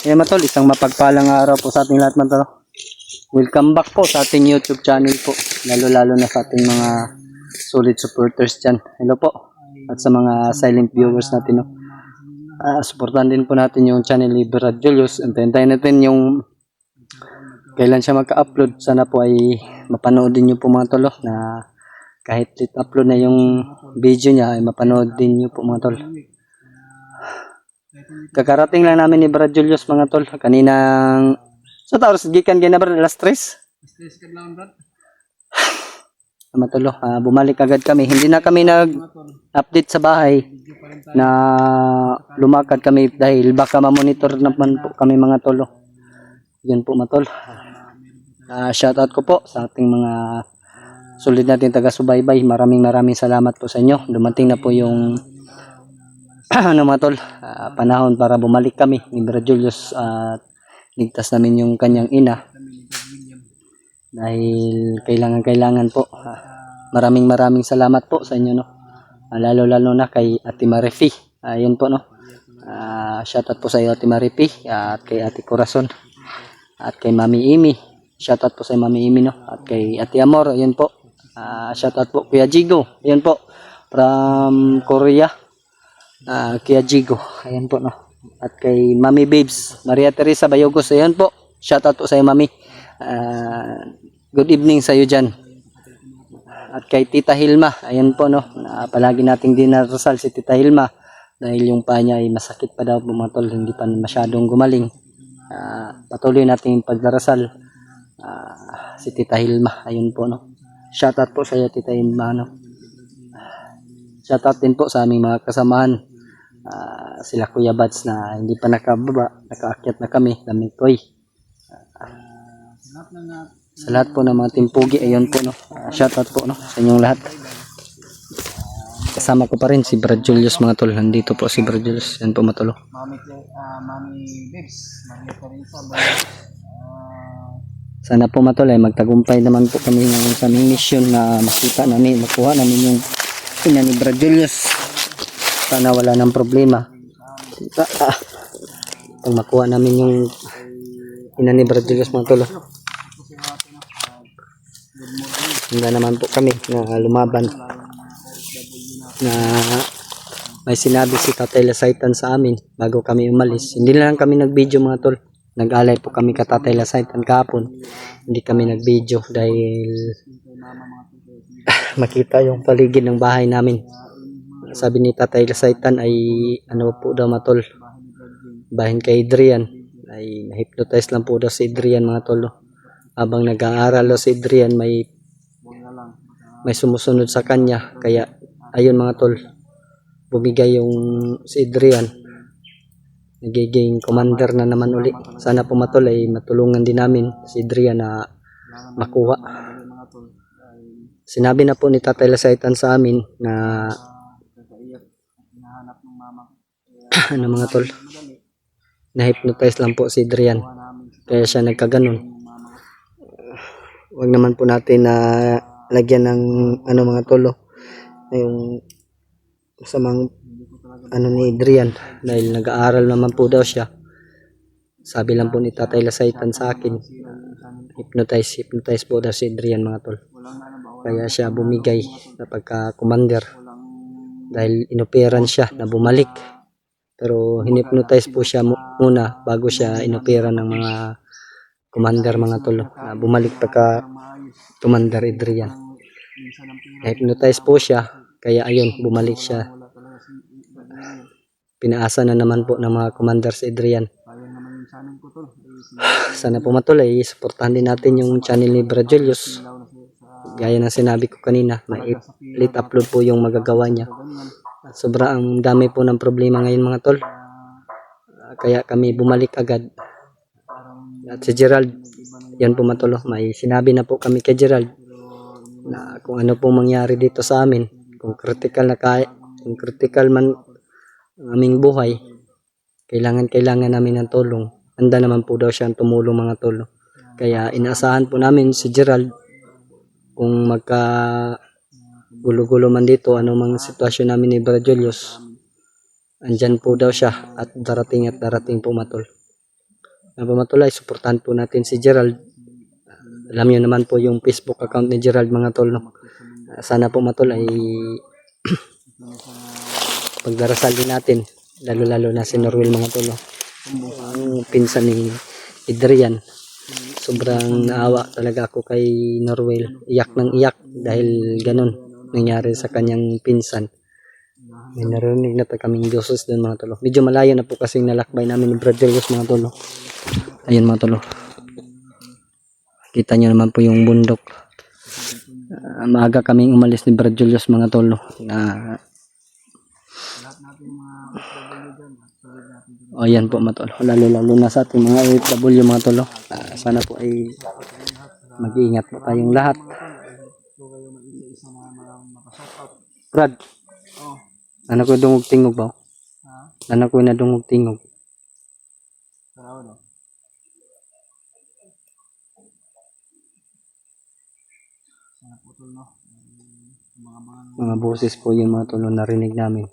Kaya matol, isang mapagpalang araw po sa ating lahat matol. Welcome back po sa ating YouTube channel po. Lalo-lalo na sa ating mga solid supporters dyan. Hello po. At sa mga silent viewers natin. No? Supportan din po natin yung channel ni Brad Julius. Antayin natin yung kailan siya magka-upload. Sana po ay mapanood din nyo po mga tolo na kahit upload na yung video niya ay mapanood din nyo po mga tol. Kakarating lang namin ni Brad Julius mga tol. Kaninang sa taos gikan gina Brad alas 3. Matolo, bumalik agad kami. Hindi na kami nag-update sa bahay na lumakad kami dahil baka ma-monitor naman po kami mga tolo. Yan po matol. Shoutout ko po sa ating mga solid natin taga-subaybay. Maraming salamat po sa inyo. Dumating na po yung ano mga tol, panahon para bumalik kami ni Brad Julius at ligtas namin yung kanyang ina dahil kailangan po. Maraming salamat po sa inyo no. Lalo na kay Ate Marifi. Ayun po no. Shoutout po sa iyo Ate Marifi at kay Ate Corazon at kay Mami Imi. Shoutout po sa Mami Imi no at kay Ate Amor. Ayun po. Shoutout po Kuya Jigo. Ayun po from Korea. Kuya Jigo. Ayun po no. At kay Mami Babes, Maria Teresa Bayogos. Ayun po. Shoutout po sa iyo Mami. Good evening sa iyo dyan. At kay Tita Hilma, ayan po no, palagi nating dinarasal si Tita Hilma dahil yung paa niya ay masakit pa daw pumatol, hindi pa masyadong gumaling. Patuloy nating pagdarasal si Tita Hilma, ayun po no. Shoutout po sa iyo Tita Hilma no. Shoutout din po sa aming mga kasamahan, sila Kuya Bats na hindi pa nakababa, nakaakyat na kami Toy. Sa lahat po ng mga timpugi, ayun po no. Shoutout po no sa inyong lahat. Kasama ko pa rin si Brad Julius mga tol. Nandito po si Brad Julius. Yan po matulo. Mami Babes, Mami Teresa. Sana po matol ay magtagumpay naman po kami ng aming mission na makita namin, makuha namin yung ina ni Brad Julius. Sana wala nang problema. Pag makuha namin yung ina ni Brad Julius mga tol. Handa naman po kami na lumaban na may sinabi si Tatay Lasaitan sa amin bago kami umalis. Hindi lang kami nag-video mga tol. Nag-alay po kami ka Tatay Lasaitan kahapon. Hindi kami nag-video dahil makita yung paligid ng bahay namin. Sabi ni Tatay Lasaitan ay ano po daw mga tol, bahin kay Adrian. Ay na-hypnotize lang po daw si Adrian mga tol. Habang nag-aaral si Adrian may sumusunod sa kanya, kaya ayun mga tol, bumigay yung si Adrian, nagiging commander na naman uli. Sana po matol ay matulungan din namin si Adrian na makuha. Sinabi na po ni Tatay Lasaitan sa amin na ano mga tol, na-hypnotize lang po si Adrian kaya siya nagkaganon. Huwag naman po natin na lagyan ng ano mga tolo yung masamang ano ni Adrian dahil nag-aaral naman po daw siya. Sabi lang po ni Tatay Lasaitan sa akin, hypnotize po daw si Adrian mga tol, kaya siya bumigay na pagka-commander dahil inoperan siya na bumalik, pero hinipnotize po siya muna bago siya inoperan ng mga commander mga tol na bumalik pagka Commander Adrian. Hypnotize po siya kaya ayun bumalik siya. Pinaasa na naman po ng mga commander si Adrian. Sana po matuloy suportahan din natin yung channel ni Brad Julius. Gaya ng sinabi ko kanina, may late upload po yung magagawa niya. Sobrang dami po ng problema ngayon mga tol. Kaya kami bumalik agad. At si Gerald, yan po matulo, may sinabi na po kami kay Gerald na kung ano po mangyari dito sa amin, kung critical man ang aming buhay, kailangan namin ng tulong. Handa naman po daw siyang tumulong mga tolo. Kaya inaasahan po namin si Gerald kung magka gulo-gulo man dito, anumang sitwasyon namin ni Brad Julius, andyan po daw siya at darating po matol. mga tol, ay suportahan po natin si Gerald. Alam niyo naman po yung Facebook account ni Gerald mga tol, no? Sana po mga tol ay pagdarasal din natin, lalo na si Norwell mga tol, no? Ang pinsan ni Adrian. Sobrang naawa talaga ako kay Norwell. Iyak ng iyak dahil ganun nangyari sa kanyang pinsan. May narinig na kaming Diyos doon mga tolo. Medyo malayo na po kasing nalakbay namin ni Brother Diyos mga tolo. Ayun mga tolo. Kita nyo naman po yung bundok. Maaga kaming umalis ni Brother Diyos mga tolo. Ayan po mga tolo. Lalo na sa ating mga OFW mga tolo. Sana po ay mag-iingat po tayong lahat. Brad, ano ko dungog tingog ba? Ano ko na dungog tingog? Mga boses po yung mga tulo narinig namin.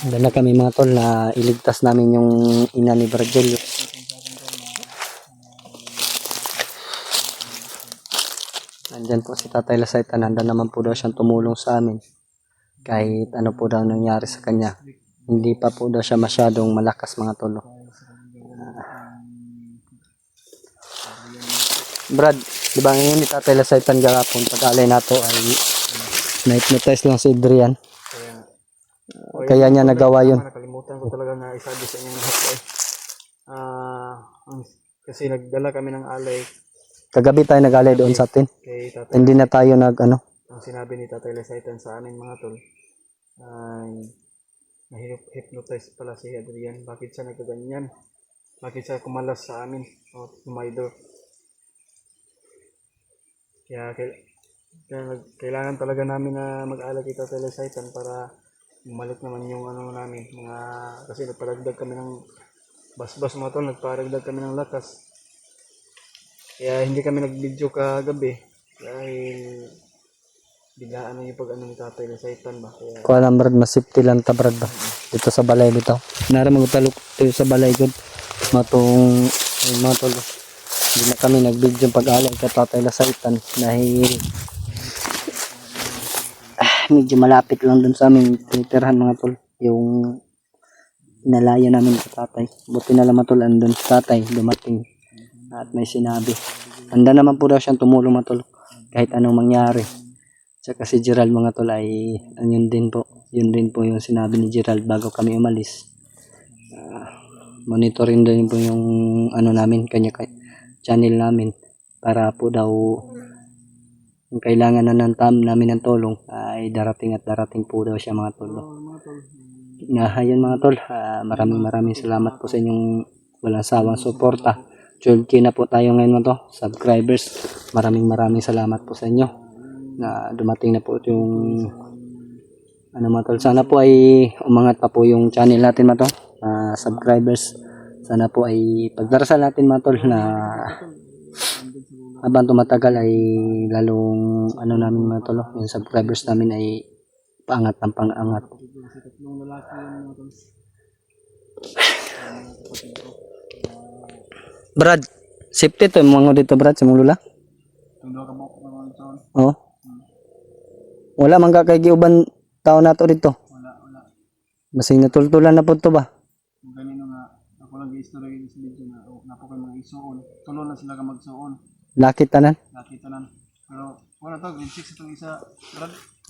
Doon na kami mga tol na iligtas namin yung ina ni Virgilio. Nandyan po si Tatay Lasayta, nandun naman po daw siyang tumulong sa amin. Kahit ano po daw nangyari sa kanya. Hindi pa po daw siya masyadong malakas mga tol. Brad, di ba ngayon ni Tatay Lasaytan gagapon pag-alay nato ay na-hypnotize lang si Adrian. Kaya niya nagawa yun. Nakalimutan ko talaga na isabi sa inyo lahat kasi nagdala kami ng alay. Kagabi tayo nag-alay doon sa atin. Hindi na tayo Ang sinabi ni Tatay Lasaytan sa amin mga tol ay na-hypnotize pala si Adrian. Bakit siya nagkaganyan? Bakit siya kumalas sa amin o tumaydor? Kaya kailangan talaga namin na mag-alay kay Tatay Lasaytan para bumalik naman yung ano namin, kasi nagparagdag kami ng basbas mga tol, nagparagdag kami ng lakas. Kaya hindi kami nag-video kagabi dahil biglaan na yung pag-ano ni Tatay Lasaytan ba. Kaya kuha lang Brad, masipti lang ta Brad ba dito sa balay bitaw. Nara magtalok dito sa balay gud matong mga tol. Hindi na kami nag-video pag-alay kay Tatay Lasaytan dahil medyo malapit lang dun sa amin tinitirhan mga tol yung inalaya namin sa tatay. Buti na naman tol andun sa tatay dumating at may sinabi. Handa naman po daw siyang tumulong mga tol kahit anong mangyari. Tsaka si Gerald mga tol ay yun din po yung sinabi ni Gerald bago kami umalis. Monitorin din po yung ano namin kanya channel namin para po daw kung kailangan na namin ng tulong ay darating po daw siya mga tol. Ayun mga tol, maraming salamat po sa inyong walang sawang suporta. 12K na po tayo ngayon mga to, subscribers. Maraming salamat po sa inyo na dumating na po yung ano mga tol. Sana po ay umangat pa po yung channel natin mga to, subscribers. Sana po ay pagdarasal natin mga tol na habang tumatagal ay lalong ano namin mga tolo, yung subscribers namin ay paangat ng pangangat. Brad, safety to mga dito Brad sa mong lula? Oo. Wala man ka kay giuban tao nato dito. wala. Basing natultulan na po to ba? Ganino nga ako lang gi-istorya sa video na napo kay mga isuon. Tulo na sila ka magsuon. Lakit tanan? Nakita nan. Pero wala to, grade 6 itong isa.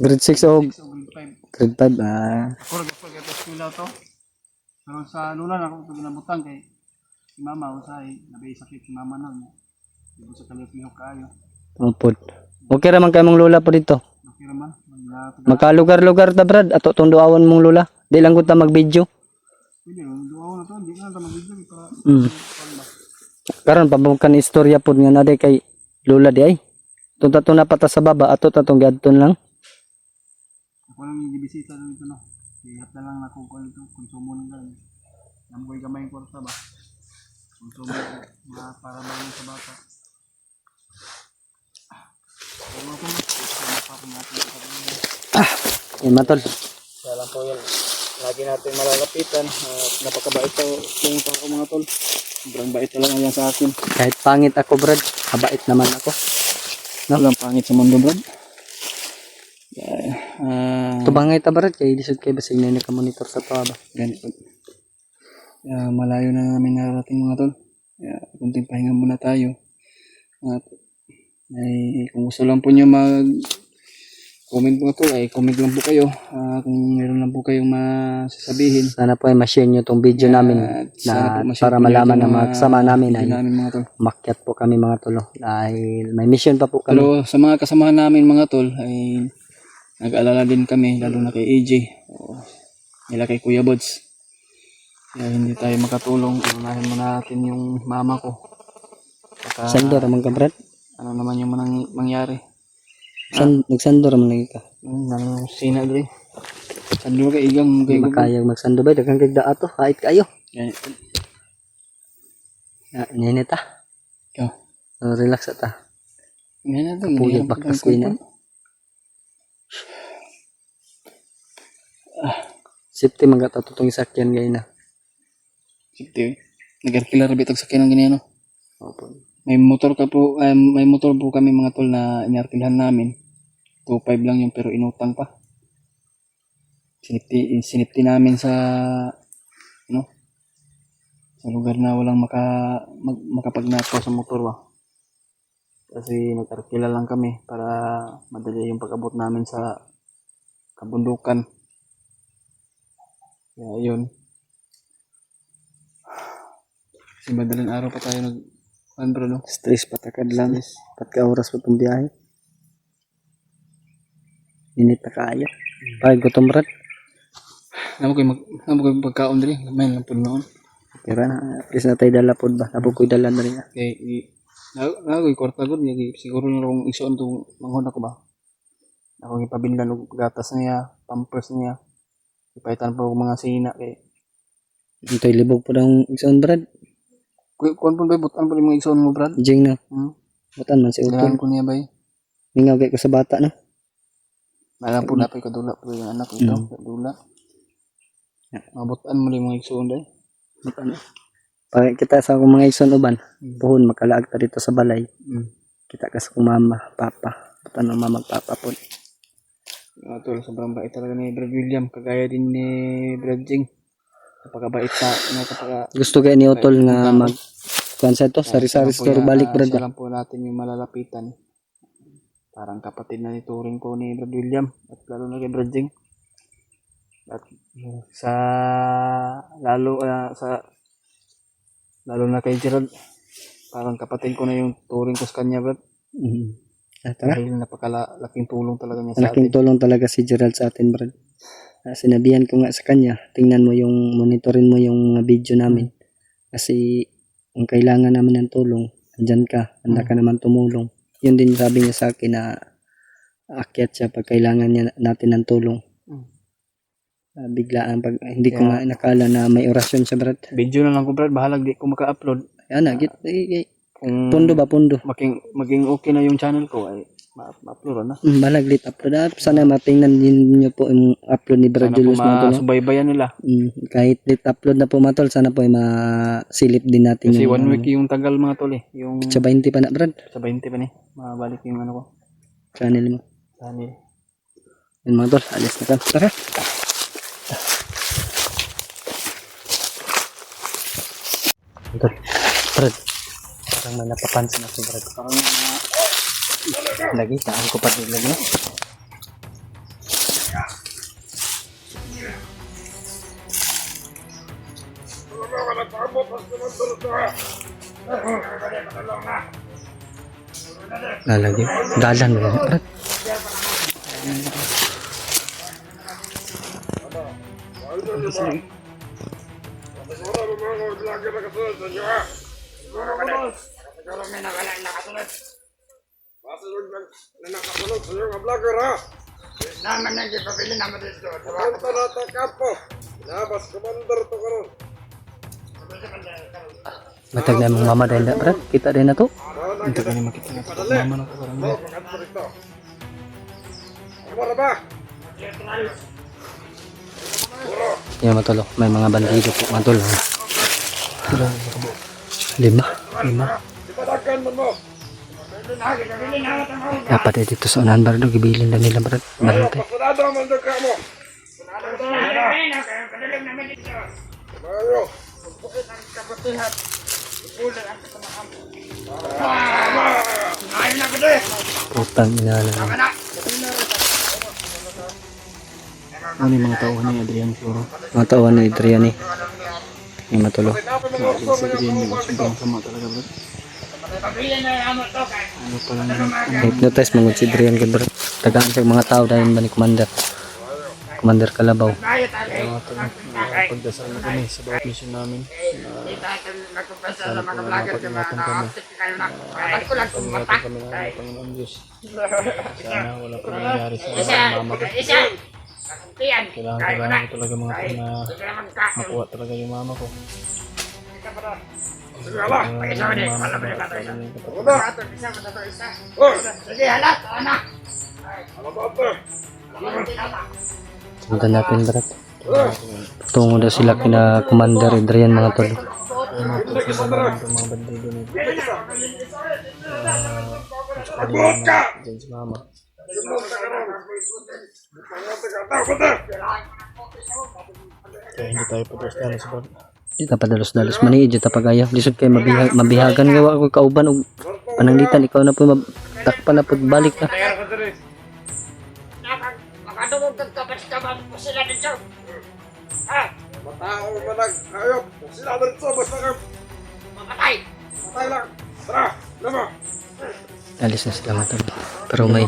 Grade 6 o grade 5. grade 5 Ako nag-apply kay eskwela to. Pero sa lula na ako ginabutan kay si mama usay nabay sakit si mama na. Ibo sa kalipihok kaayo. Upod. Okay raman kay mong lula po dito. Okay raman. Makalugar-lugar ta Brad ato tong duawon mong lula. Di lang gud ta mag-video. Pwede duaw na to, hindi na ta mag-video para karon pabungkan istorya pod nga naday kay lula di ay. Tunta to na pata sa baba ato tatong gadton lang. ako lang gibisita dito no. Ihat na lang ako kung ito konsumo nila. Namoy gamay kwarta ba. Konsumo para bang sa bata. Yan mga tol. Kaya lang po yun. Lagi natin malalapitan. At napakabait po yung tao mga tol. Sobrang bait talaga yan sa akin. Kahit pangit ako Brad, kabait naman ako. Walang pangit sa mundo, Brad. Tubangay ta Brad, kaya disod kayo basig na naka-monitor sa to ba. Ganito. Malayo na namin narating mga tol. Kunting pahinga muna tayo. At kung gusto lang po nyo comment po ito, ay comment lang po kayo. Kung meron lang po kayong masasabihin. Sana po ay ma-share nyo tong video namin na para malaman ng mga kasama namin ay mga tol. umakyat po kami mga tol. Dahil may mission pa po kami. Pero sa mga kasamahan namin mga tol ay nag-alala din kami, lalo na kay AJ o nila kay Kuya Bods. Kaya hindi tayo makatulong. Unahin muna natin yung mama ko. Sandor naman ka Brad? Ano naman yung mangyari? Nagsandor naman lagi ka. Nang sina dali. Sandor ka igang Hindi makayag magsando ba? Dagang kagda ato. Kahit kayo. Yan. Ninit ah. Ikaw. Relax ata. Yan na ito. Puyag baktas ko na. Safety magatatutong isakyan gay na. Safety. Nag-arkilar bitag sa kinang ganyan no? Opo. May motor po kami mga tol na inarkilahan namin. 2.5 lang yun pero inutang pa. Sinipti namin sa sa lugar na walang makapagnakaw sa motor ba. Kasi nag-arkila lang kami para madali yung pag-abot namin sa kabundukan. Kaya yun. Kasi madaling araw pa tayo bro, no? Stress patakad lang. Patka oras pa itong biyahe. Init na kaya. Pag gutom Brad. Namo ko pagkaon diri, may lang pud noon. Kaya na, at least na tayo dala po ba? Napo ko'y dala na rin. Kay nagoy kwarta gud nga siguro na kung isuon to manghod ako ba. Ako gipabinlan og gatas niya, pampers niya. Ipaitan pa og mga sina kay Ito'y libog po ng igsoon Brad. kuan pud bay butan pud mga isuon mo Brad. Jing na. Butan man si Kailangan Utol. ko niya bay. Mingaw kay ko sa bata no. Alam po napay kadula po yung anak ko ito, kadula. Mabutan mo rin mga isuon day. Butan. Pag kita sa akong mga igsoon uban, puhon makalaag ta dito sa balay. Kita ka sa akong mama, papa. Butan ng mama, papa po. Tol, sobrang bait talaga ni Brad William, kagaya din ni Brad Jing. Napakabait sa Gusto kaya ni Utol nga mag kuan sa to, sari-sari store balik Brad. Siya lang po natin yung malalapitan. Parang kapatid na ni Turing ko ni Brad William at lalo na kay Brad Jing. At lalo na kay Gerald. Parang kapatid ko na yung Turing ko sa kanya, Brad. Dahil napakalaking tulong talaga niya sa atin. Malaking tulong talaga si Gerald sa atin, Brad. Sinabihan ko nga sa kanya, tingnan mo monitorin mo yung mga video namin. Kasi kung kailangan namin ng tulong, andyan ka, handa ka naman tumulong. Yun din sabi niya sa akin na aakyat siya pag kailangan natin ng tulong. Biglaan, hindi ko nga nakala na may orasyon siya, Brad. Video na lang ko, Brad, bahalag di ko maka-upload. Yan na, pundo ba, pundo? Maging okay na yung channel ko, ay ma-upload na. Balaglit upload. Sana matingnan din nyo po yung upload ni Brad Julius. Sana po masubaybayan nila. Kahit late upload na po matol, sana po ay masilip din natin. Kasi 1 week yung tagal mga tol eh. Yung sa 20 pa na Brad. Sa 20 pa ni. Mabalik yung ano ko. Channel mo. Channel. Yun mga tol, alis na ka. Tara. Tol, Brad. Parang may napapansin ako Brad. Parang lagi, saan ko pa din lagi. Lalagi, dalan mo Brad. Naman na gipabili naman dito. Punta na ito kapo. Labas, commander to karon. Matag na mong mama dahil na Brad. Kita din na to. Hindi ka makita na ito. Mama na ko parang Ano ba? Yan mga tol, may mga bandido po mga tol. Lima. Ipadakan mo. Dapat eh dito sa unahan barado, gibilin na nila barad. Barante. Pasunado ang mandaka mo. Mayo. Putang ina na. Ano yung mga tauhan ni Adrian Floro? Mga tauhan ni Adrian eh. Yung matulo. Si Adrian yung sobrang sama talaga bro. Ano pala na Hypnotize mong si Adrian gud bro. Tagaan siya mga tao dahil ba ni Commander. Commander Kalabaw. pagdasal na kami sa bawat mission namin. Sana po mapag-ingatan kami. Pag-ingatan kami ng Panginoon Diyos. Sana wala po nangyayari sa mama ko. Kailangan ko talaga mga po na makuha talaga yung mama ko. Sundan natin barat. Tungo daw sila kina Commander Adrian mga tol. Kaya matutunan namin itong mga bandido nito. Diyan si mama. Kaya hindi tayo pagkastan sa bag. Di ta padalos-dalos mani ije ta pagayo. Lisod kay mabihagan gawa ko kauban og pananglitan ikaw na po takpan na pud balik na. Makadungog kang kapas-kapas mo sila dito. Ha? Matao manag hayop. Sila dito basta ka. Mamatay! Patay lang. Tara, lama. Alis na sila mga tol. Pero may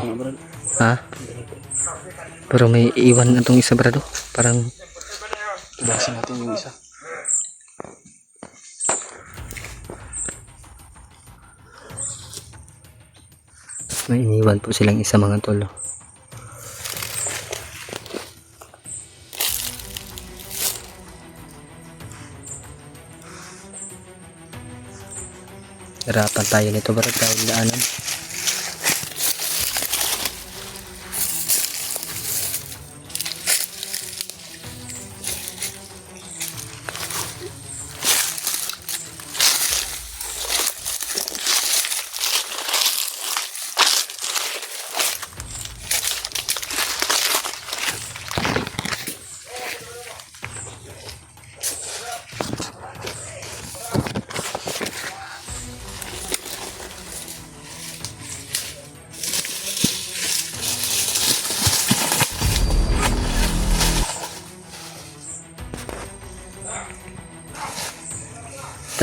pero may iwan na tong isa brado. Parang Ibasin natin yung isa. may iniwan po silang isa mga tol. Hirapan tayo nito brad dahil daanan.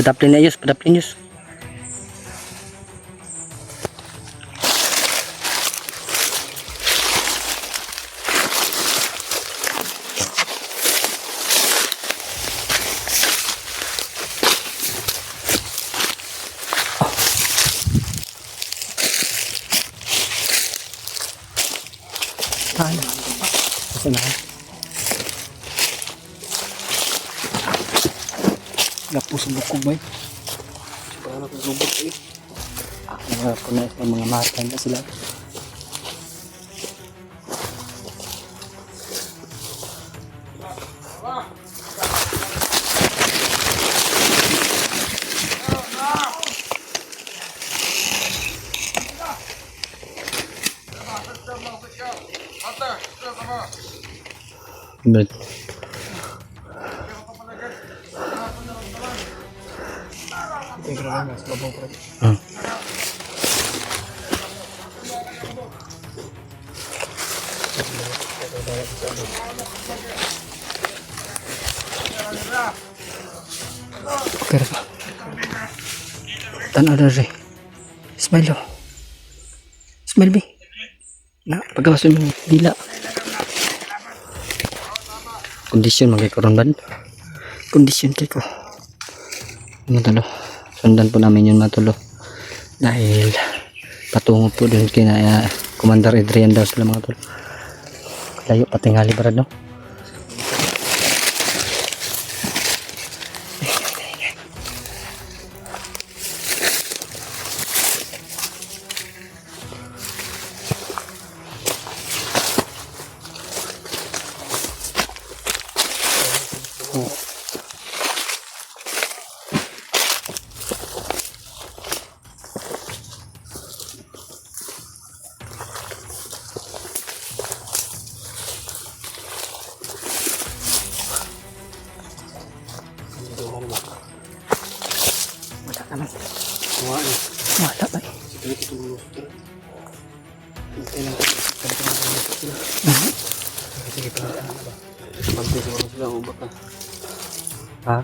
Padaplin na yus, padaplin yus. Ano? Kasi na. Lapos ang bukog ba eh. Para kung lubog eh. Mga po na mga matan na sila. Brad. Ito yung kailangan mas babaw pa rin. Pero pa. Tanaw na rin. Smile oh. Smile be. Na, pagkawas yung dila. Kondisyon magkakaroon ba? Kondisyon kay ko. Matulo. Sundan po namin yun matulo. Dahil patungo po dun kina Commander Adrian daw sila mga tulo. Layo patingali barad no? tulog. Hintay lang kasi sila. Sige, pagkita na ba? Pagkita ko sila, ubak ka. Ha?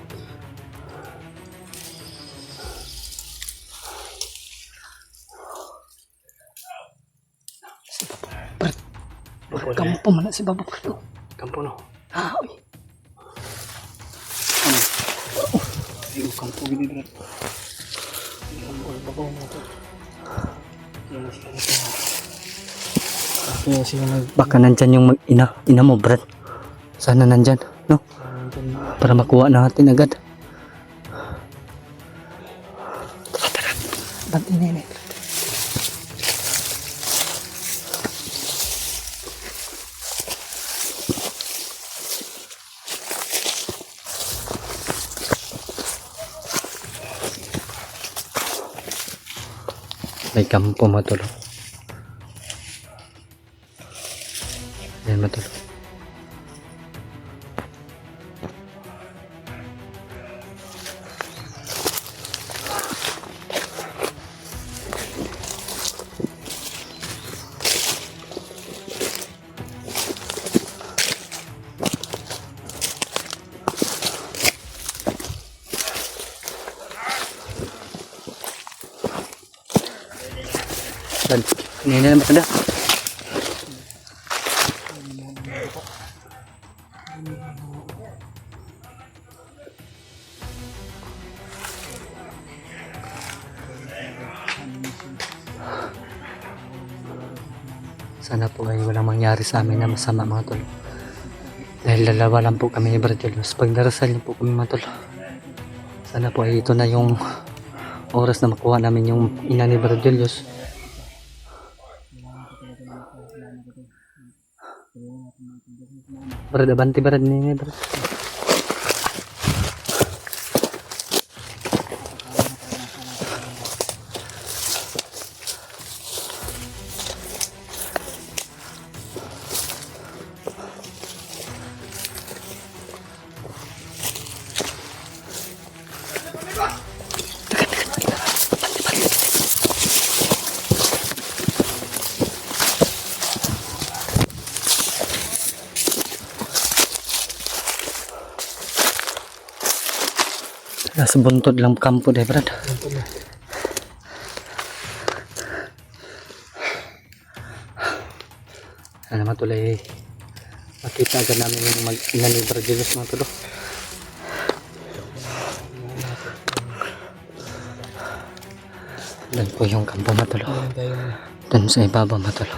Kampo man na si Baba Brad. Kampo no. Ah, uy. Ay, kampo gini Brad. Kampo, babaw mo ito. Yan sila nito. Kaya sila Baka nandyan yung ina mo, Brad. Sana nandyan, no? Para makuha natin agad. Tara. Banti nene. May kampo matulog. Ayan matulog. Dan, ini na naman kada. Sana po ay walang mangyari sa amin na masama mga tol. Dahil dalawa lang po kami ni Brad Julius. Pag darasal niyo po kami mga tol. Sana po ay ito na yung oras na makuha namin yung ina ni Brad Julius. Brad, abanti Brad ni Brad. Nasa buntod lang kampo deh, Brad. Sana matulay makita agad namin yung ina ni Brad Julius mga tulo. Doon po yung kampo matulo. Doon sa ibaba matulo.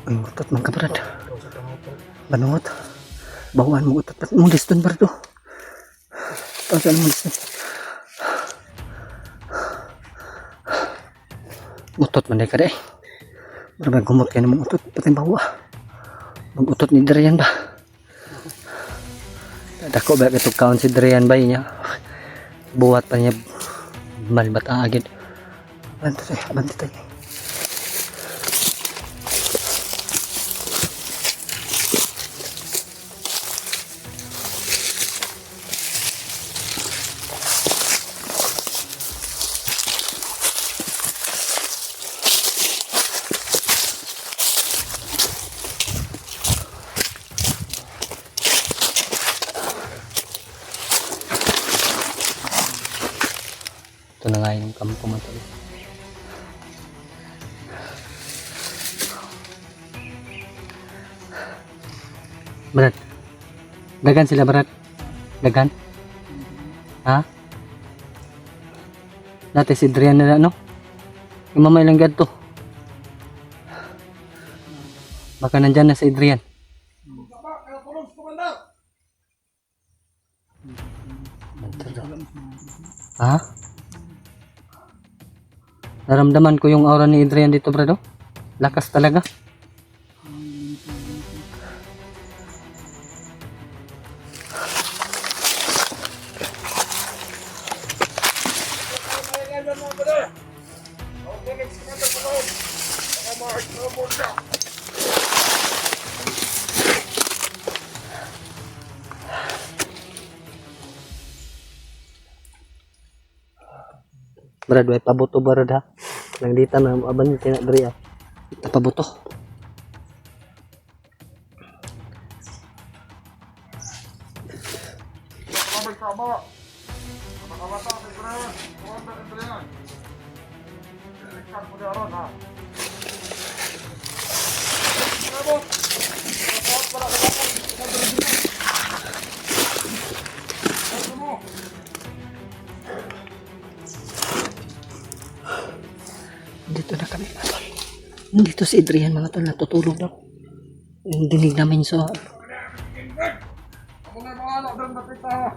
Ang utot mga kabrad. Banungot. Bawaan mo utot. Mulis doon Brad. Saan mulis doon? Utot man ka deh. Marami gumot kayo naman utot. Pati bawa. Mag-utot ni Darian ba? Dako ba ito kaon si Darian ba niya? Buhat pa niya. Malbata agad. Abanti tayo. Ito na nga yung kampo matalo. Brad, dagan sila Brad. Dagan? Ha? Dati si Adrian na no? Yung mamay lang gadto. Baka nandyan na si Adrian. Ha? Naramdaman ko yung aura ni Adrian dito, Brado. Lakas talaga. Brad, way pabuto brad ha. Nang dita na aban kina diri ah. Ita pabuto. Kabay ka ba? Nakabata ka Adrian. Kuwanta ka Adrian. Ikan mo diaron ha. Bravo. Kapot para ka dapat. Ano mo? Dito na kami mga tol. Dito si Adrian mga tol, natutulog daw. Yung dinig namin so Ako na bahala doon nakita ha.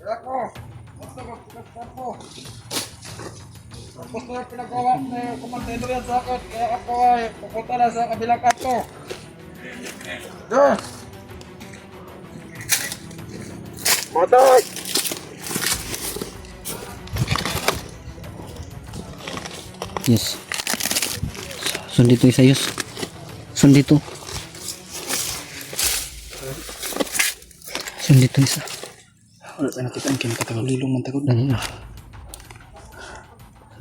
Kaya ko. Basta magpapastan ko. Tapos na yung pinagawa na yung kumantendo yan sa akin. Kaya ako ay pupunta na sa kabilang kanto. Yes! Matay! yes. Sundito isa yus. Sundito. Sundito isa. Wala pa nakita ang kinakatagulilong man tagod. Ano na?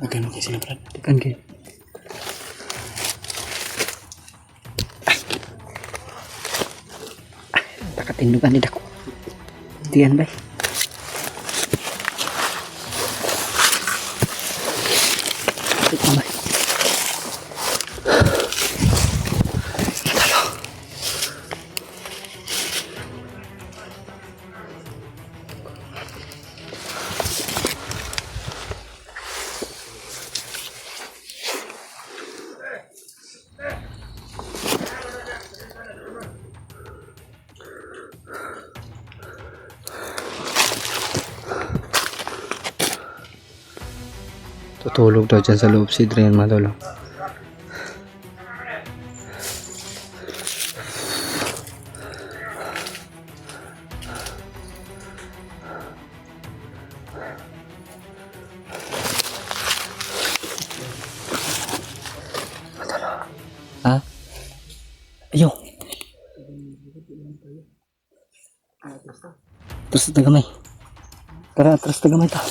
Magkano kayo sila Brad? Tikan kayo. Takatindugan ni dako. Diyan ba? Ito ba? Tutulog daw dyan sa loob si Adrian mga tol. Ha? Ayaw. Atras na gamay. Tara, atras na gamay ta.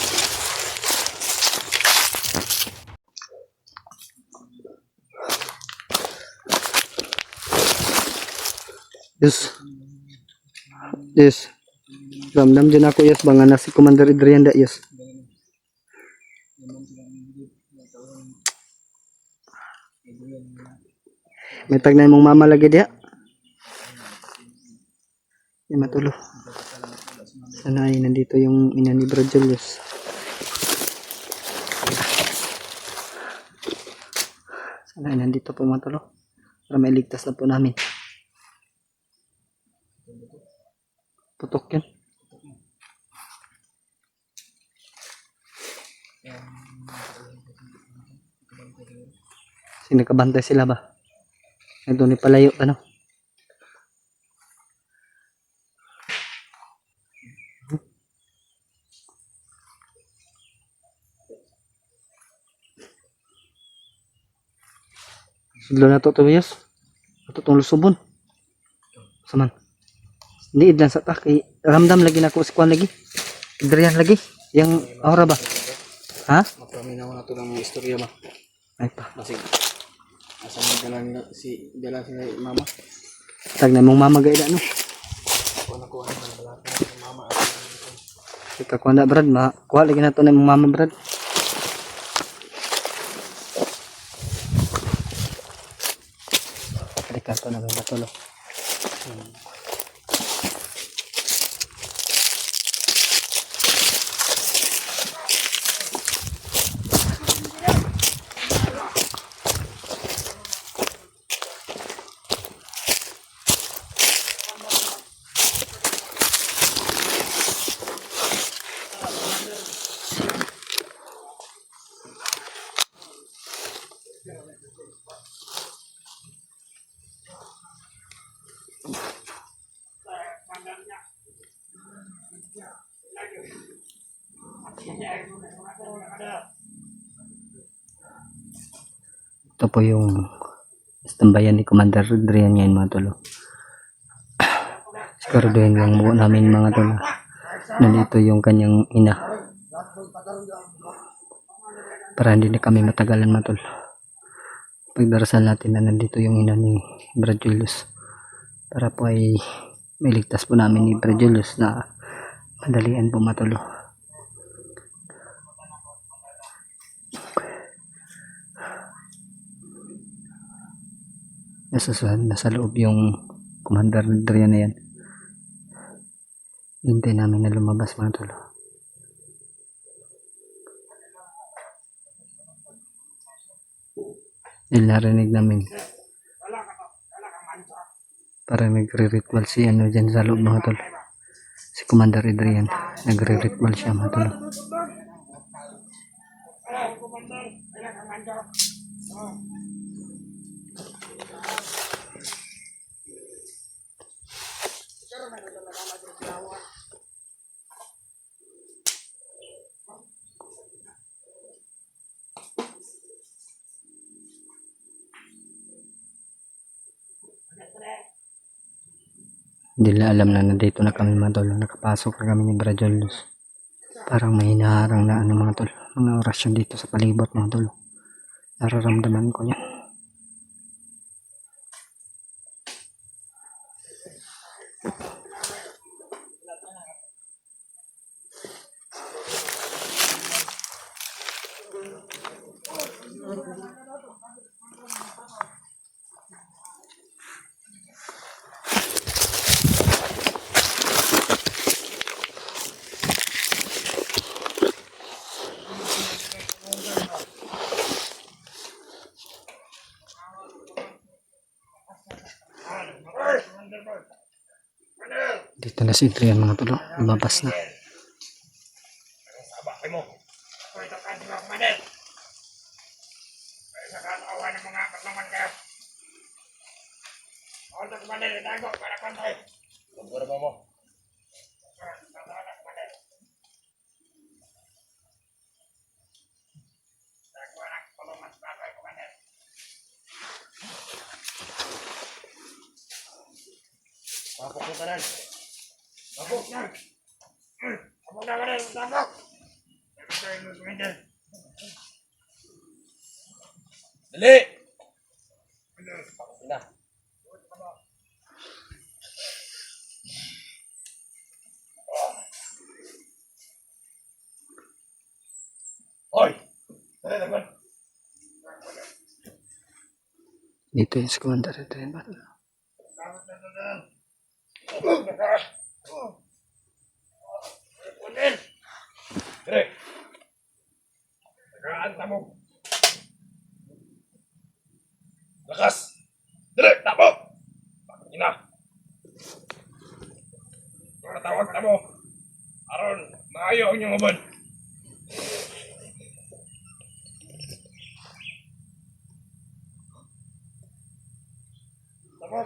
Yes. Yes. Ramdam din ako yes banga na si Commander Adrian da yes. May tag na imong mama lagi dia. Di matulo. Sana ay nandito yung ina ni Brad Julius. Sana ay nandito po matulo. Para mailigtas na po namin. Putok yun. Kasi nakabantay sila ba? Ito ni palayo ano? Sudlo na to Tobias. Ito itong lusubon. Saman. Hindi idlan sa ta. Kay ramdam lagi na ako si Kwan lagi. Adrian lagi. Yang aura ba? Ha? Maprami na ako na ito ng mga istorya ba? Ay pa. Basig. Asa mo dala si mama? Tag na mong mama gaida no. Ako na kuha na balata ng mama. Ika kuha na Brad. Kuha lagi na to na mong mama Brad. Kalikan to na may matulo. Ito po yung istambayan ni Commander Adrian ngayon mga tolo. Siguraduhin lang mo namin mga tolo. Nandito yung kanyang ina. para hindi na kami matagalan mga tol. Pagdarasal natin na nandito yung ina ni Brad Julius para po ay mailigtas po namin ni Brad Julius na madalian po matulo. Nasa loob yung Commander Adrian na yan. Hintay namin na lumabas mga tol. Dahil narinig namin para nagre-ritual si ano dyan sa loob mga tol. Si Commander Adrian. Nagre-ritual siya mga tol. Hindi na alam na nandito na kami mga tol. Nakapasok na kami ni Brad Julius. Parang may hinaharang na ano mga tol. Mga orasyon dito sa palibot mga tol. Nararamdaman ko yan. Dito na si Adrian mga tol. Lumabas na. Sabay mo. Ito ka di ba kumanin? Sa katawa ng mga katlaman kayo. Ito kumanin, itago para kontay. Siguro mo mo. Katawa na kumanin. Tago na palaman sa bagay kumanin. Papok mo ka nan. Papok na. Papok na ka nan. Papok. Dali! Ina. Hoy! Dali naman. Dito yung si Commander Adrian mga tol. Kunin! Dali! Tagaan mo. Lakas! Dali! Tamo! Ina! Tawag mo. Aron, maayo ang inyong uban. Tamo!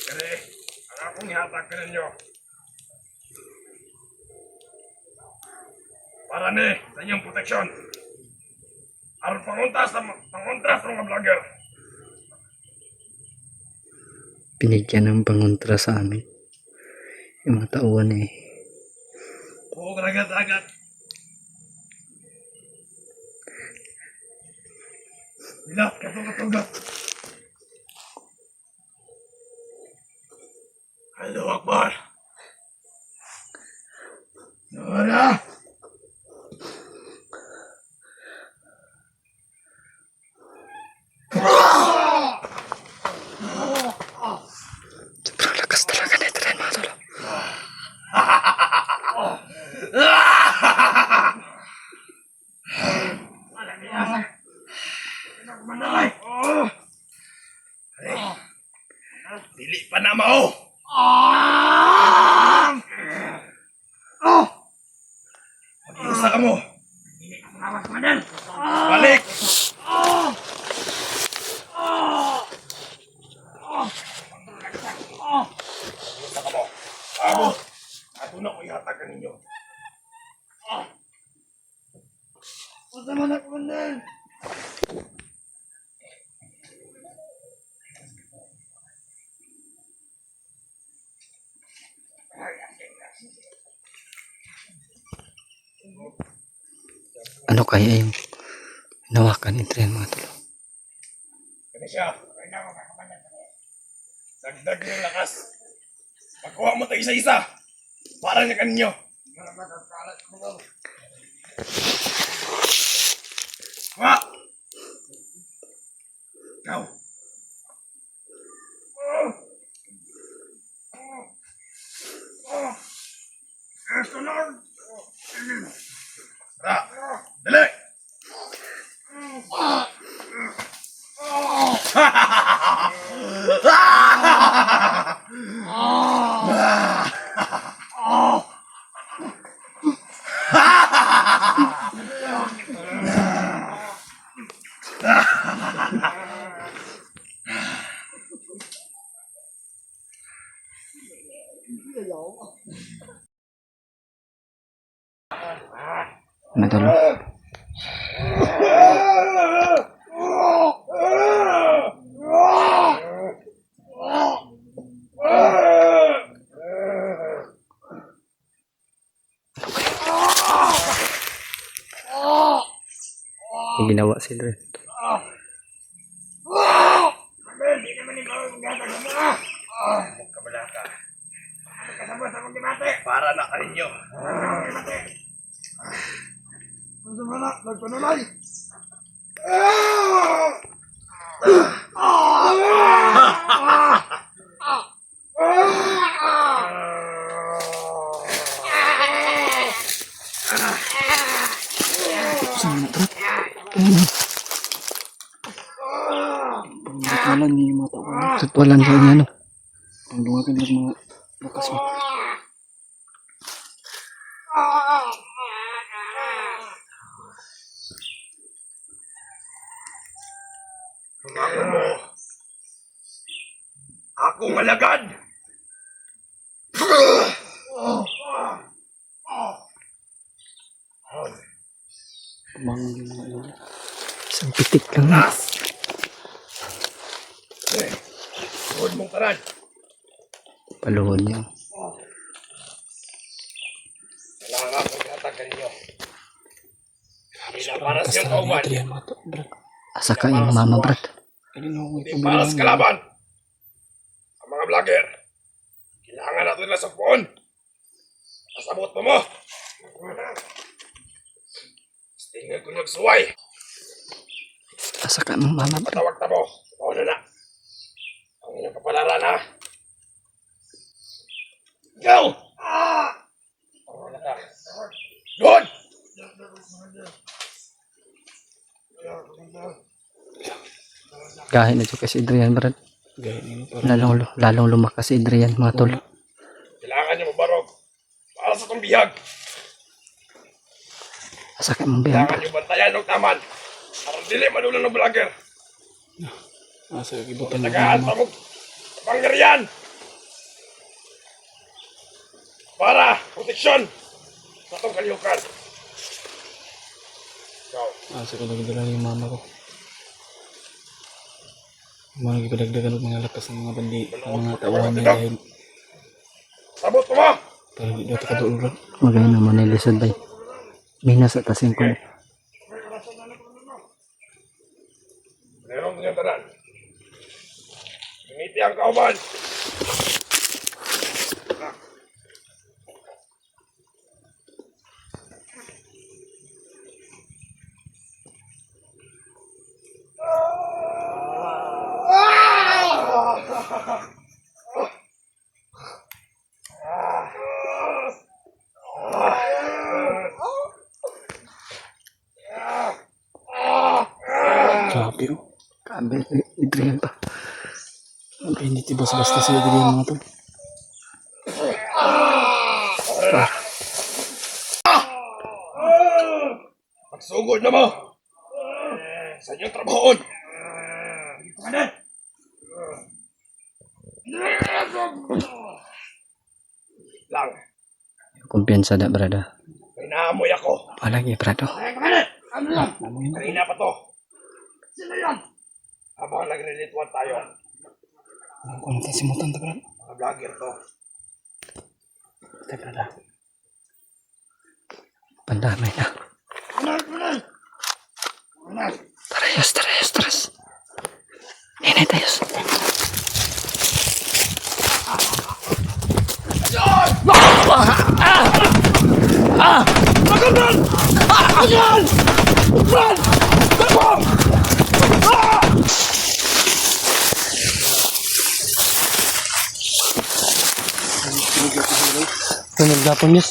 Dali! Ang akong ihatag ka ninyo. Para ni sa inyong proteksyon. Aron panguntas sa mga vlogger. Binigyan ng pangontra sa amin. Yung mga tauhan eh. Huwag ragat-ragat. Hilap, katugat-tugat. Allahu Akbar. Nora! Sobrang lakas talaga ni Adrian mga tol. Dili pa na mao. Mag-iisa ka mo. Balik. Isa ka mo. Abo. Ato na ko ihatag ka ninyo. Usa man ako man. Ay, ano kaya yung hinawakan ni Adrian mga tol. Kani siya. Dagdag yung lakas. Pagkuha mo tayo isa-isa. Para niya kaninyo. Ha! Ikaw. Sunod. Dali! Mga tol. May ginawa si Adrian. Kabalaka. Kasabot sa pagkimate. Para na kaninyo. Ano ba na? Nagpanulay. Wala ni mga tao. Tutwalan sa inyo, no? Ang lungagan ng mga lakas mo. Ako mo. Akong alagad. Kumangon yung mga ilo. Isang pitik lang na. Huwag mong taran. Paluhod niya. Kailangan akong ihatag ninyo. Hindi na para sa iyong kauman. Adrian mga tao. Brad. Asa ka yung mama, brad. Hindi na ako Hindi para sa kalaban. Ang mga vlogger. Kailangan natin nila sa phone. Pasabot mo mo. Tingnan ko nagsuway. Asa ka yung mama, brad. Patawag tabo. Oo na. Ang inyong kapalaran ha. Go! Oo na ka. Good! Gahin na dyan kasi Adrian, brad. Gaya nyo para Lalong lumakas si Adrian, mga tol. Kailangan niyo mabarog. Para sa itong bihag. Asa ka yung biyang. Kailangan niyo bantayan ng taman. Para dili madulan ng vlogger. nasa ibutan mo Tagaan mga pa mo. Pangyarihan. Para proteksyon sa itong kalihukan. Ikaw. nasa kalagdala yung mama ko. Mga nagpadagdagan ng mga lakas ng mga bandi. Ang mga tauhan niya dahil Sabot mo mo. para hindi natin kadulurad. Magayon naman na lisod bay. Minas at tasing ko. Meron niyo tanan. Ngiti ang kauban. Grabe oh. Kabe, Adrian pa. Ay, hindi tibas-basta si Adrian mga to. Magsugod na mo. Sa inyong trabahoon. Kanan. Lang. Kumpiyansa da, brada. May naamoy ako. Palagi, brado. Kanina pa to. Sino yan? Habang naglilituan tayo. Alam ko natin simutan ta brad. Mga vlogger to. Teka na. Pandamay na. Kanay! Taras. Ini tayo. Tunog gapon yun.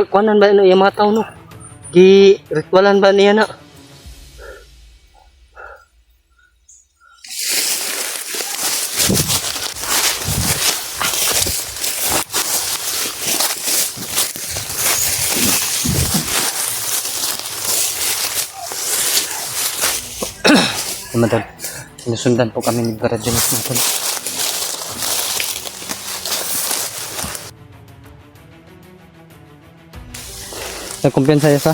Kuanan ba yung mga tao no? Ritualan ba niya na? Madam, sinusundan po kami ni Barajanis natin. Nagkumpiyansa ya sa?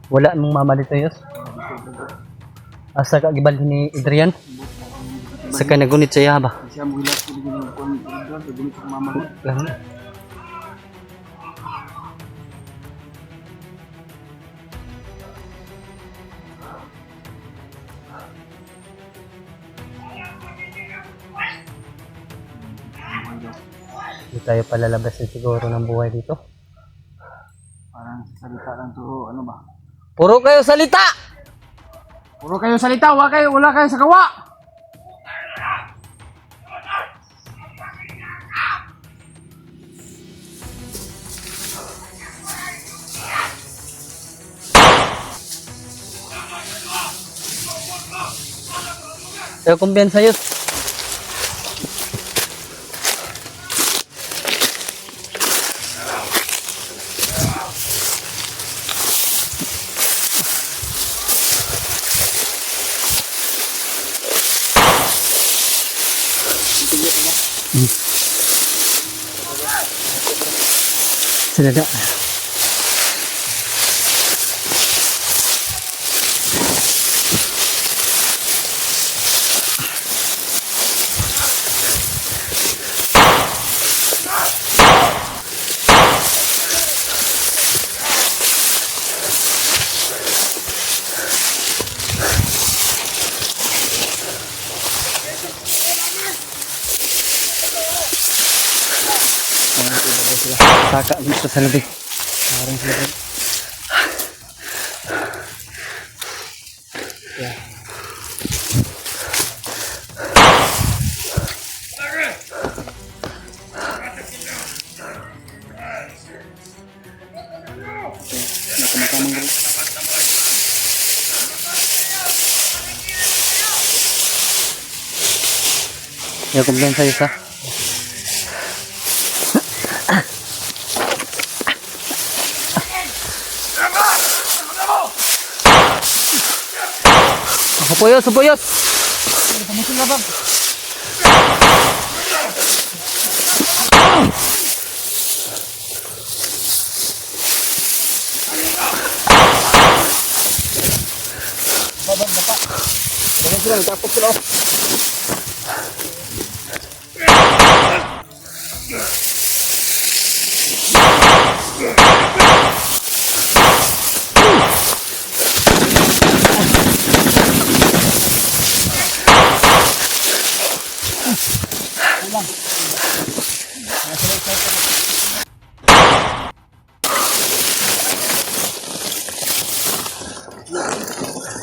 Wala mong mamalitoyos. Asa ka gibalhin ni Adrian? Sa ka nagunit sa iya ba? Siya mo hilas ko din yung kuwan doon, pagunit sa mama ko. Lang. Hindi tayo palalabasin siguro ng buhay dito. Parang salita lang to, ano ba? Puro kayo salita! Puro kayo salita, wala kayo sa gawa! Tayo kumpiyansa yun. Salaga. Saka dito sa labi. Parang sila. Yeah. Ya, kumpiyansa yun sa. Supuyos.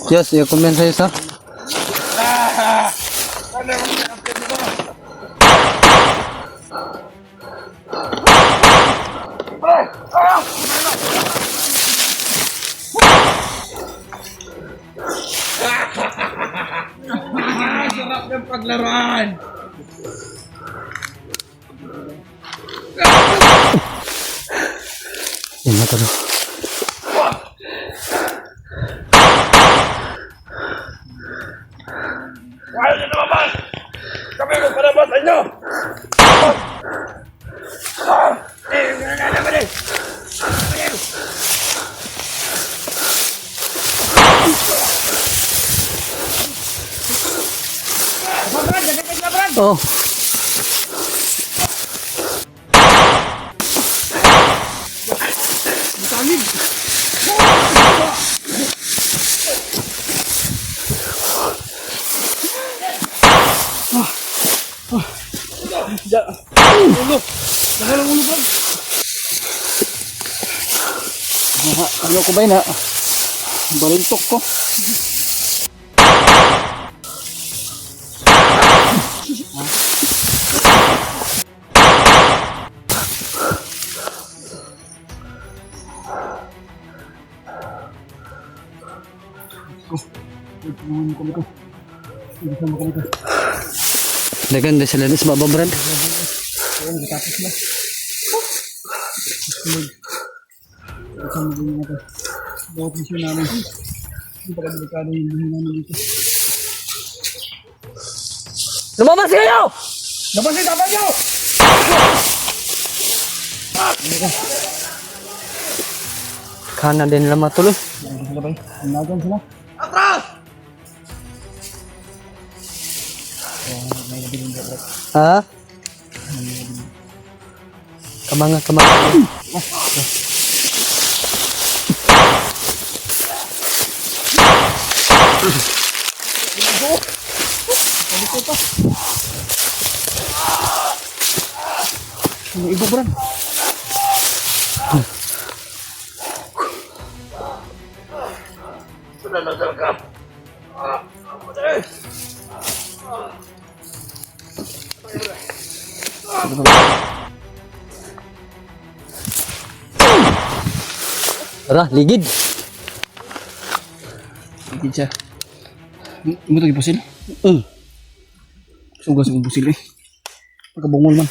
Yes, ya kumpiyansa yun sa. Sarap ng paglaruan! Yan na talo. Wala nyo lumabas! Kami magpalabas sa inyo! Oh. Ano ko ba yun ha? Balintok ko. Naganda sila na sa baba, Brad. Lumabas kayo! Labasin dapat nyo! Kanan din nila matuloy. Atras! Ha? Kamanga. Ano iba, Brad? Nananagal ka! Tara, ligid. Hindi siya. Ano ito ipasil? Sugas ang busil eh. Pagkabungol man.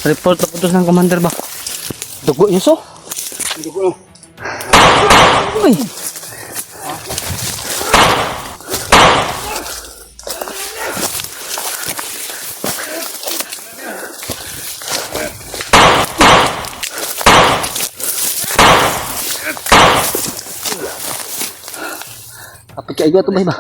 Report na putos ng commander ba? Dugo yun so? Dugo lang. Uy! Kapit ka igwa ito ba iba?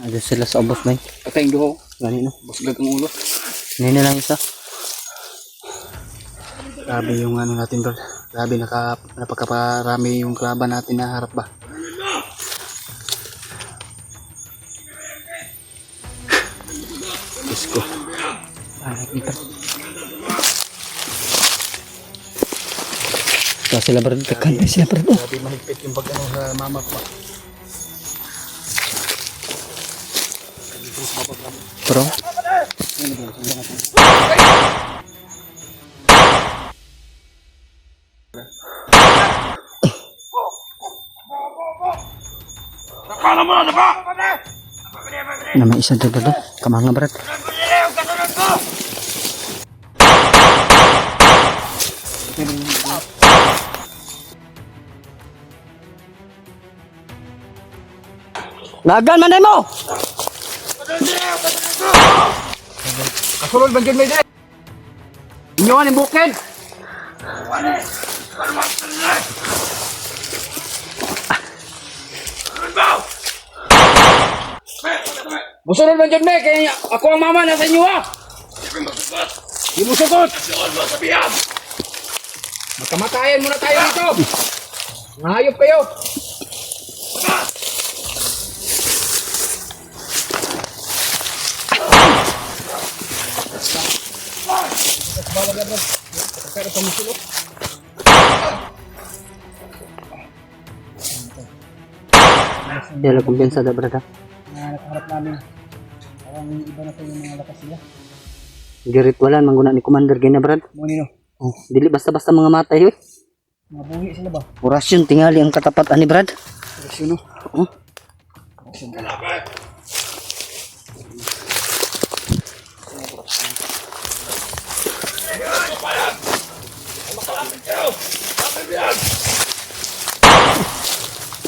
Ada sila sa obos ba? Patayin duho. Gani no? Busgag ang ulo. Nini lang isa. Grabe yung ano natin, tol. Grabe napakaparami yung kalaban natin na harap ba. Diyos ko. Dito. Kaya sila Brad, kakantay sila Brad. Grabe mahigpit yung pag-ano sa mama ko ba. Bro, Nakala mo na, diba? na may isa dito doon. Kamanga Brad. Kasunod ko! Nagan manay mo! Kasulod ba dyan may day? Inyoan yung bukid! Musunod ba dyan may? Kaya ako ang mama nasa inyo ha! Hindi mo sugot! Magkamatayan muna tayo dito! Mahayop kayo! Yan lang kumpiyansa da brad ha. Nakaharap namin. Parang iba na po yung mga lakas nila. Giritwalan mangguna ni Commander gina brad. Muna no. Oh, dili basta-basta mga matay eh. Mga buhi sila ba? Orasyon tingali ang katapatan ni brad. Kasi no. Oh.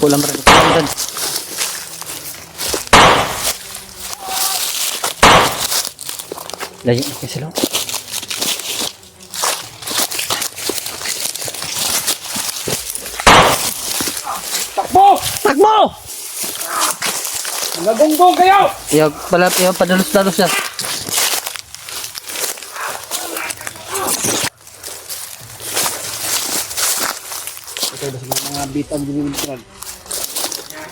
Kulang brad, kulang brad. Layo na kayo sila. Takbo! Takbo! Nagunggong kayo! Iyag pala, iyag padalos-dalos yan. Ito ba sa mga bitag din yung brad.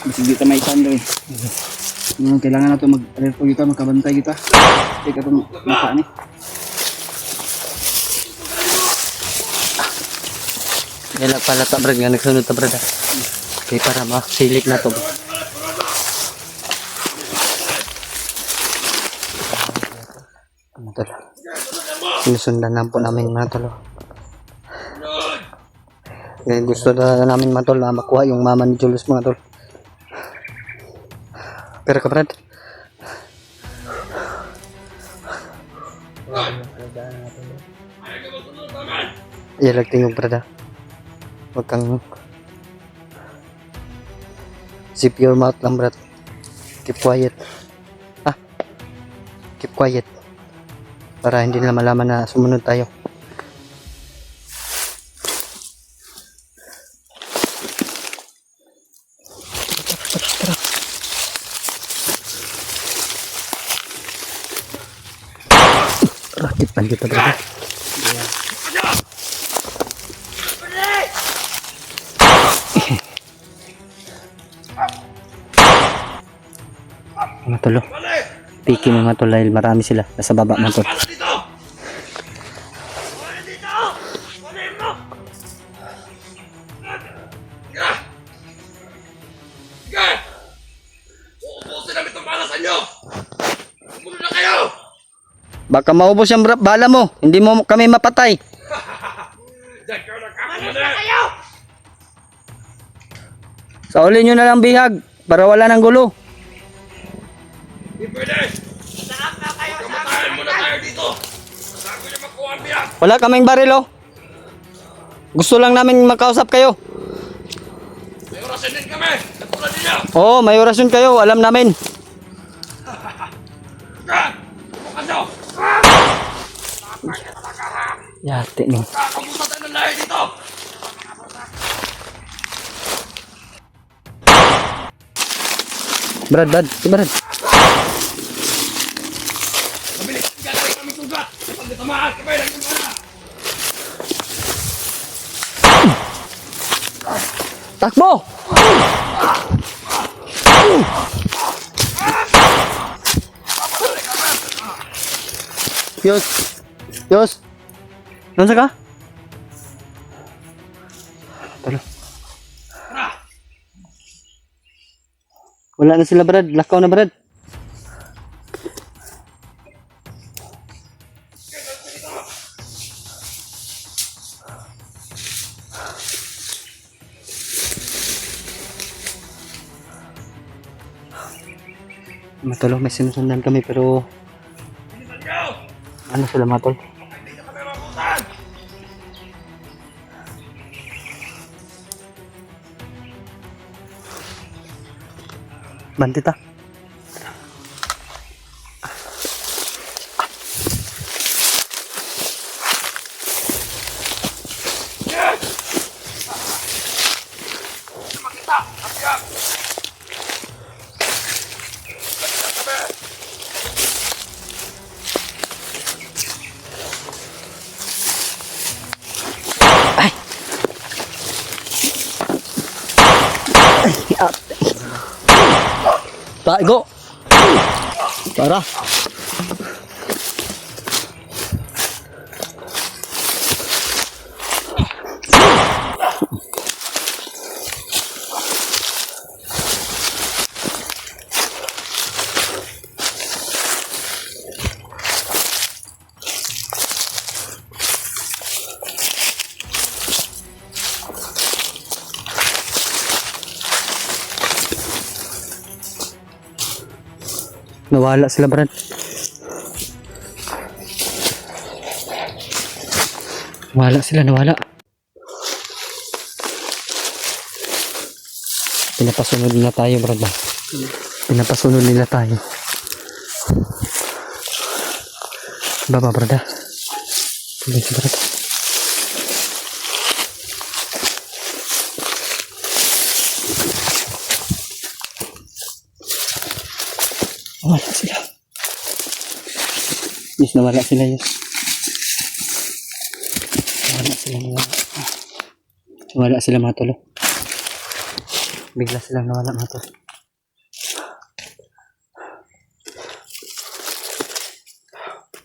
Mas hindi ta may sando eh. Kailangan nato mag-alerto kita, magkabantay kita. Teka itong mata ni. Yan lang pala ta brad nga nagsunod ta brad ha. Okay, para masilik na to. Ano to? Sinusundan na po namin mga tolo. Eh, gusto na namin mga tol na makuha yung mama ni Julius mga tol. Pero ka brad. Yan lang tingog brad ha. Huwag kang zip your mouth lang brad. Keep quiet. Ah, keep quiet. Para hindi nila malaman na sumunod tayo. Rakitan kita brad. Mga tolo. Piki mga tol dahil marami sila. Nasa baba mga tol. Uubusin namin itong bala sa inyo! Sumunod na kayo! Baka maubos yung bala mo. Hindi mo kami mapatay. Diyan kayo nagkakamali! Saulin nyo na lang bihag. Para wala ng gulo. Hindi pwede! Kamatayan muna tayo dito! Bago niya makuha ang biyak! Wala kaming baril oh. Gusto lang namin makausap kayo. May orasin din kami! Katulad ninyo! Oo, may orasyon kayo. Alam namin. Bukas nyo! Yate no. Kakabusa tayo ng lahi dito! Brad. Si Brad. Mabilis! Gagawin kami sugat! Pag natamaan kami lang yung bala! Takbo! Yos. Nansa ka? Talo. Wala na sila Brad. Lakaw na Brad. Matulog, may sinusundan kami pero ano sila matol? Hindi na kami mabutan! Bandita. Makita! Apiyak! Ay. Go. Tara. Nawala sila, Brad. Nawala. Pinapasunod nila tayo, Brad. Pinapasunod nila tayo. Baba, Brad. Tuloy si Brad. Nawala sila. Yes, nawala sila, yes. Nawala sila mga tolo. Bigla silang nawala mga tolo.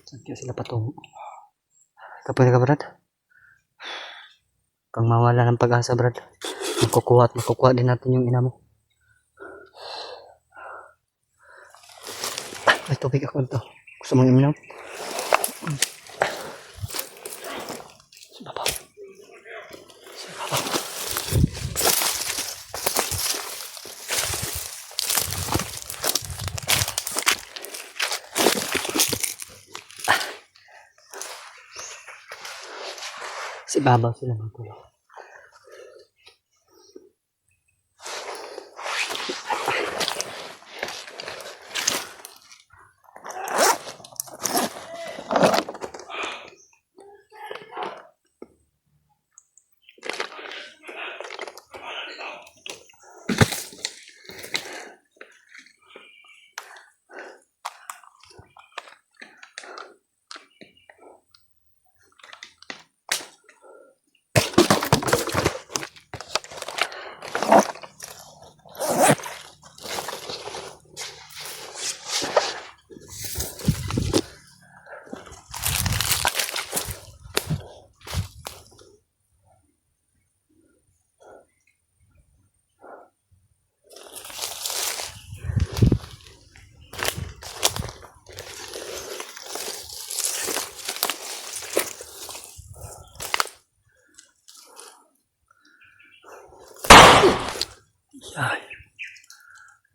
Saan kaya sila patungo? Kapag ka, Brad? Kang mawala ng pag-asa, Brad. Makukuha din natin yung ina mo. May tubig ako ito. Gusto mong uminom? Sa babaw. Sa babaw sila ng tulog. Ay.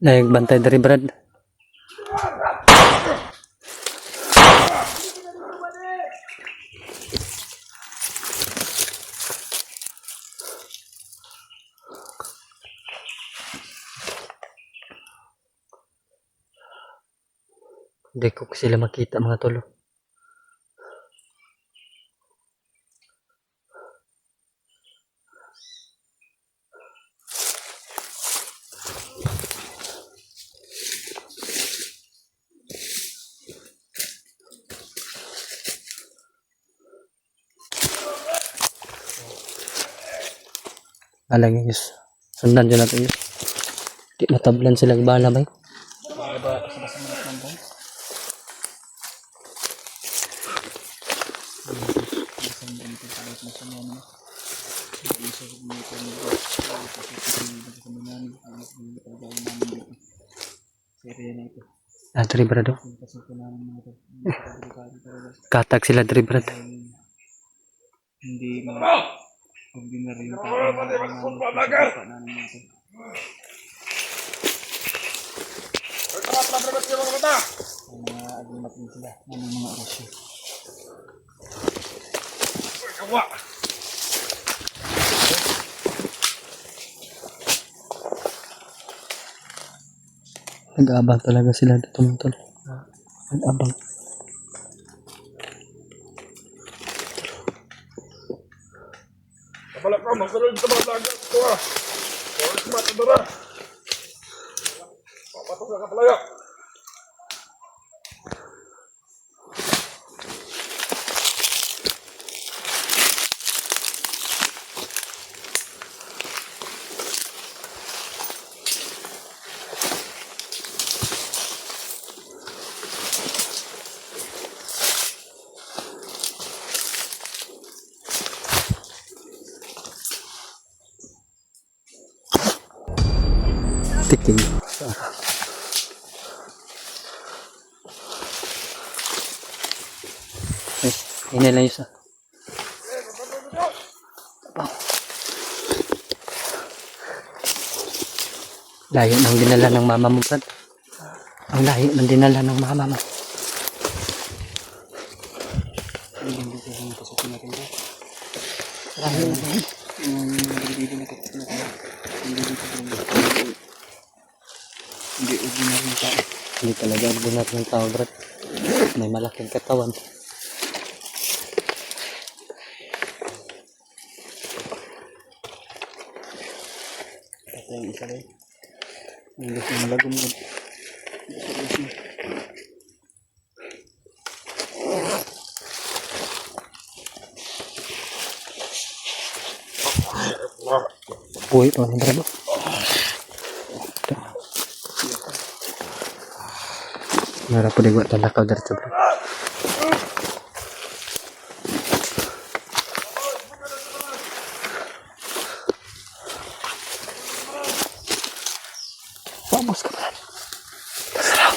Nagbantay dari, Brad. Hindi ko sila makita mga tolo. Alang yus. Sundan dyan natin yus. Di matablan sila bala ba? Dari Brad. Katag sila dari Brad. Hindi ordinary yung tao namin natin. Mga agimat din sila ng mga orasyon. Nag-aabang talaga sila dito mga tol. Nag-abang. Kapalak ka, magkaroon sa mga lagat ko ah. Oras matadara. Papatok na kapalaga. Tiking. Ini lang isa. Layo nang dinala ng mama mo, Brad. Ang Ang layo ng dinala ng mama mo. Hindi ordinary tao. Hindi talaga ordinary ng tao, bro. May malaking katawan. Ito yung isa rin. Ang gusto ng lagom ko. Buhay pa ng bro. Nara po digwa talakaw dito, bro. Vamos, kapan. Terserah.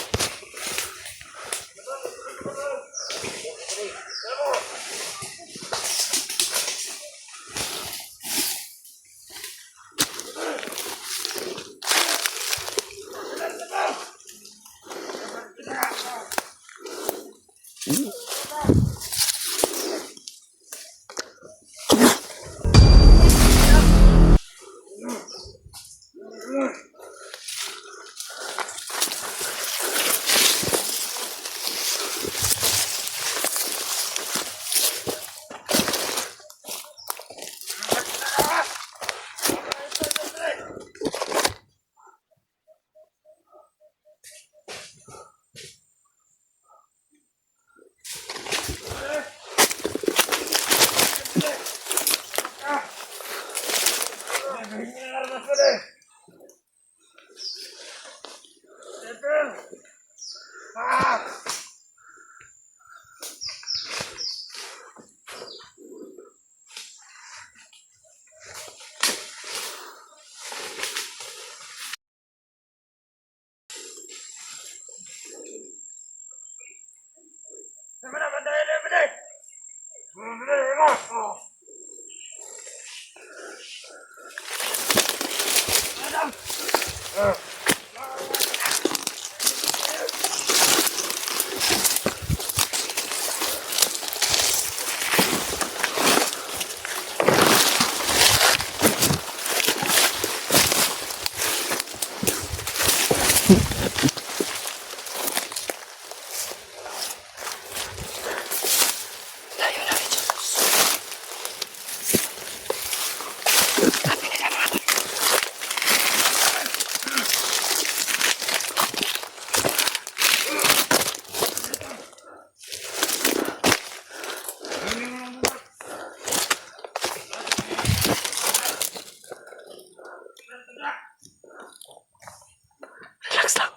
Relax lang.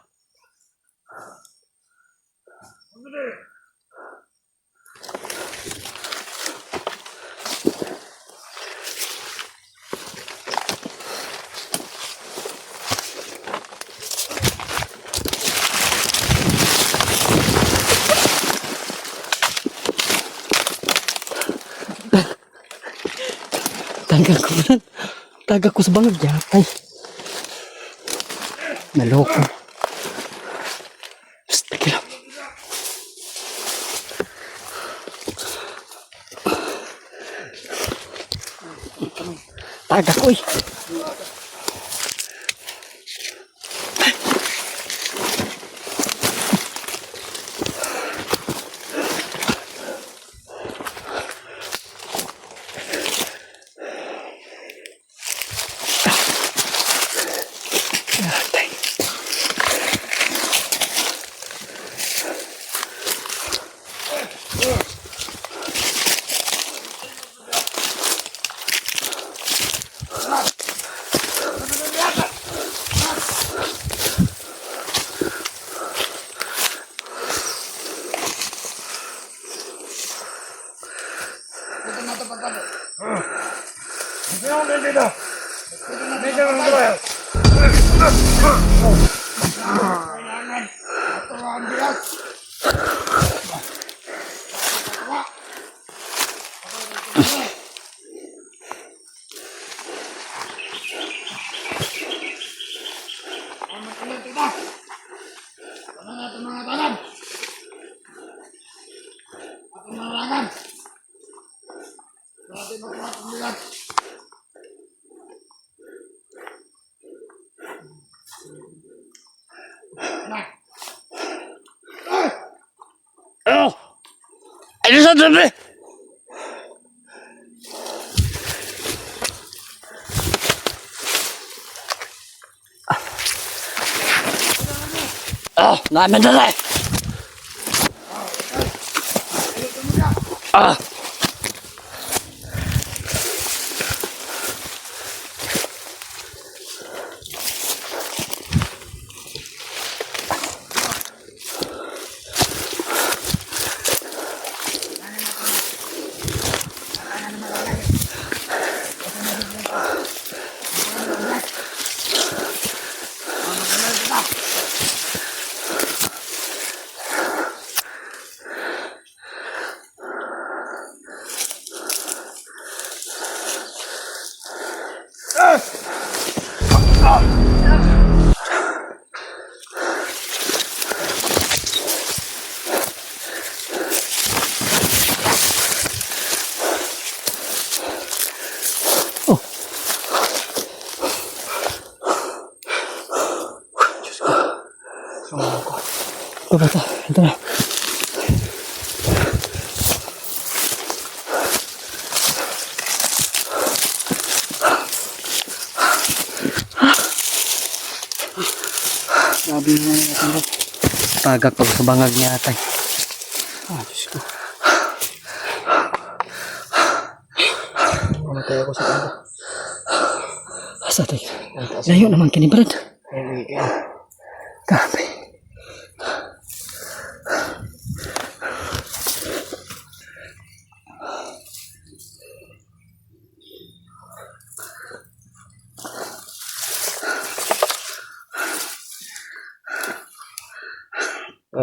Taga ko na. Taga ko sa bangag yatay. Naloko. Psst, tagi lang. Taga ko eh. Yatay. Oh! Ano sa tabi? Ah, namin dali! Ah! Baba to, ito na. Grabe na natin bro. Pagak pag sa bangag niya atay. Diyos ko. Mamatay ako sa kanto. Asa tayo? Layo naman kini Brad. Ay, Grabe.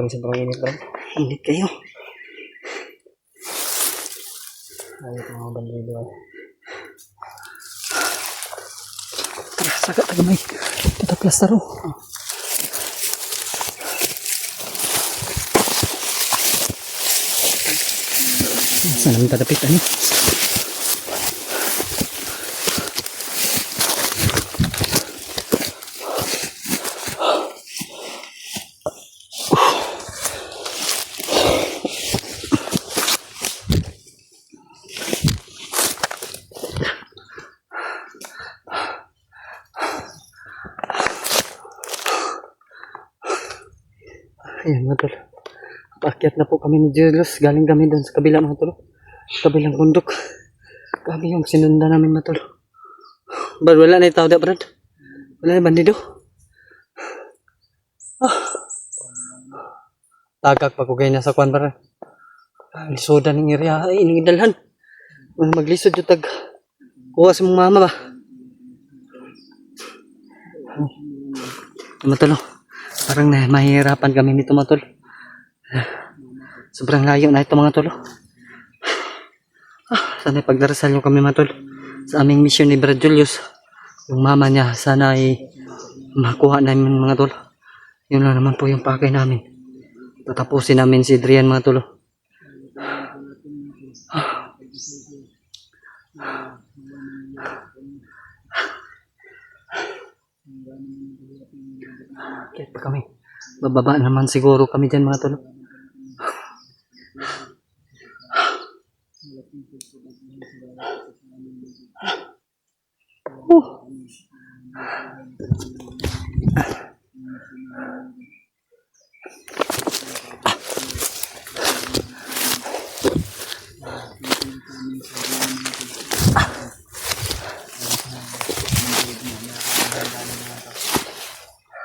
parang sobrang init lang. Init kayo. Ay, ito mga bandido. Tara, sagat tagamay. Kita plastaro. Saan namin tadapit ano? Ayan mga tol. Paakyat na po kami ni Julius. Galing kami doon sa kabila mga tol. Kabilang bundok. Grabe yung sinunda namin mga tol. Brad, wala na itaw da Brad. Wala na bandido. Tagak pa ko kayo nasa kwan Brad. Lisodan ng area. Ay, ining idalhan. Maglisod yung tag. Kuha sa mong mama ba? Mga tol. Parang mahihirapan kami nito mga tol. Sobrang layo na ito mga tol. Sana pagdarasal nyo kami mga tol. Sa aming mission ni Brad Julius. Yung mama niya sana ay makuha namin mga tol. Yun lang naman po yung pakay namin. Tatapusin namin si Adrian mga tol. Kahit pa kami. Bababa naman siguro kami dyan mga tol.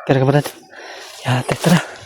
Kira ka Brad? Ya, tara.